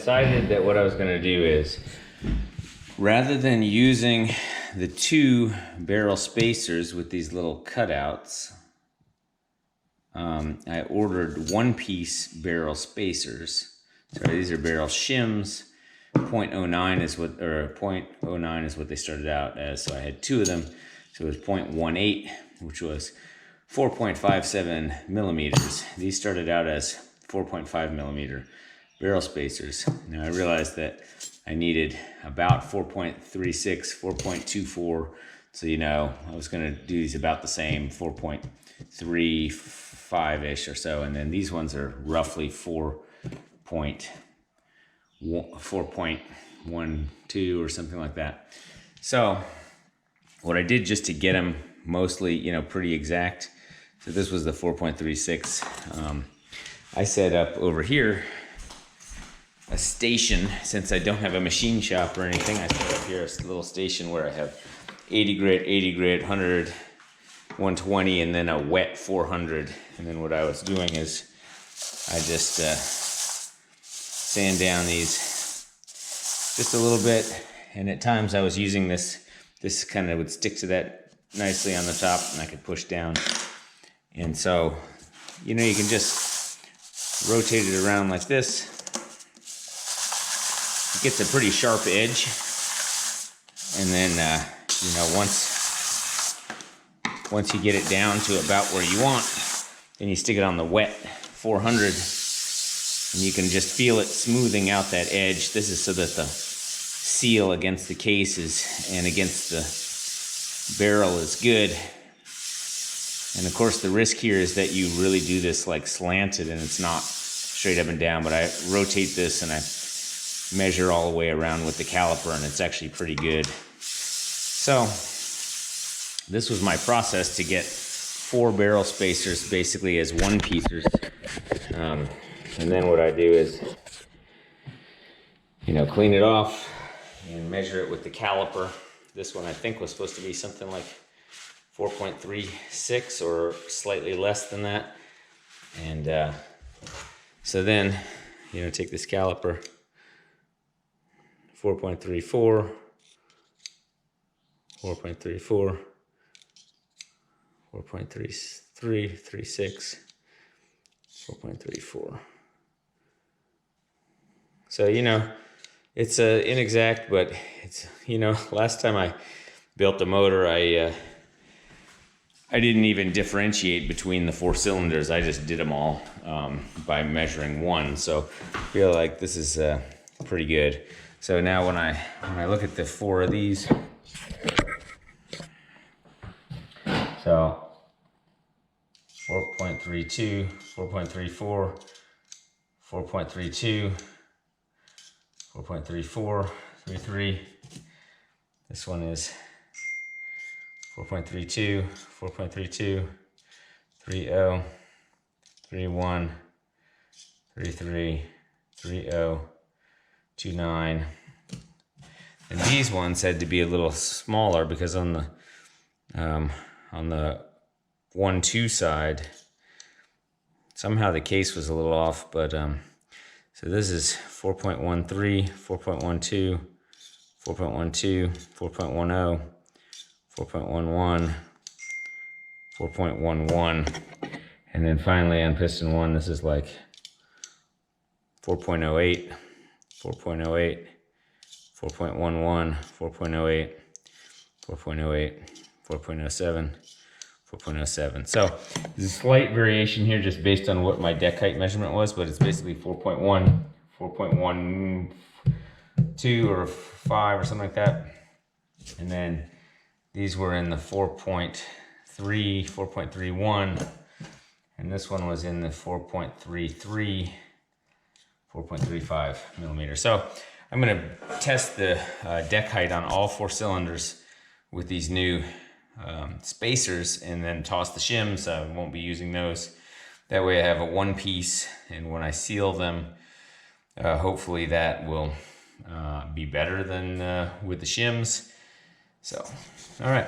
decided that what I was gonna do is, rather than using the 2 barrel spacers with these little cutouts, I ordered 1-piece barrel spacers. Sorry, these are barrel shims. 0.09 is what, or 0.09 is what they started out as. So I had 2 of them. So it was 0.18, which was 4.57 millimeters. These started out as 4.5 millimeter barrel spacers. Now I realized that I needed about 4.36, 4.24. So, you know, I was going to do these about the same, 4.35-ish or so. And then these ones are roughly 4.12 or something like that. So what I did just to get them mostly, you know, pretty exact. So this was the 4.36. I set up over here a station. Since I don't have a machine shop or anything, I set up here a little station where I have 80 grit, 100, 120, and then a wet 400. And then what I was doing is I just sand down these just a little bit, and at times I was using this kind of would stick to that nicely on the top, and I could push down. And so, you know, you can just rotate it around like this. It gets a pretty sharp edge, and then you know, once you get it down to about where you want, then you stick it on the wet 400, and you can just feel it smoothing out that edge. This is so that the seal against the case and against the barrel is good. And of course the risk here is that you really do this like slanted and it's not straight up and down, but I rotate this and I measure all the way around with the caliper, and it's actually pretty good. So this was my process to get 4 barrel spacers basically as 1-piecers. And then what I do is, you know, clean it off and measure it with the caliper. This one I think was supposed to be something like 4.36 or slightly less than that. And so then, you know, take this caliper, 4.34, 4.34, 4.33, 36, 4.34. So, you know, it's inexact, but it's, you know, last time I built the motor, I didn't even differentiate between the 4 cylinders. I just did them all by measuring 1. So I feel like this is pretty good. So now when I look at the 4 of these, so 4.32, 4.34, 4.32, 4.34, 33. This one is 4.32, 4.32, 30, 31, 33, 30, 29. And these ones had to be a little smaller because on the 1-2 side, somehow the case was a little off, but so this is 4.13, 4.12, 4.12, 4.10, 4.11, 4.11, and then finally on piston 1, this is like 4.08, 4.08, 4.11, 4.08, 4.08, 4.07, 4.07. So there's a slight variation here just based on what my deck height measurement was, but it's basically 4.1, 4.12 or 5 or something like that. And then these were in the 4.3, 4.31, and this one was in the 4.33, 4.35 millimeters. So I'm going to test the deck height on all 4 cylinders with these new spacers, and then toss the shims. I won't be using those. That way I have a 1-piece, and when I seal them, hopefully that will be better than with the shims. So, all right.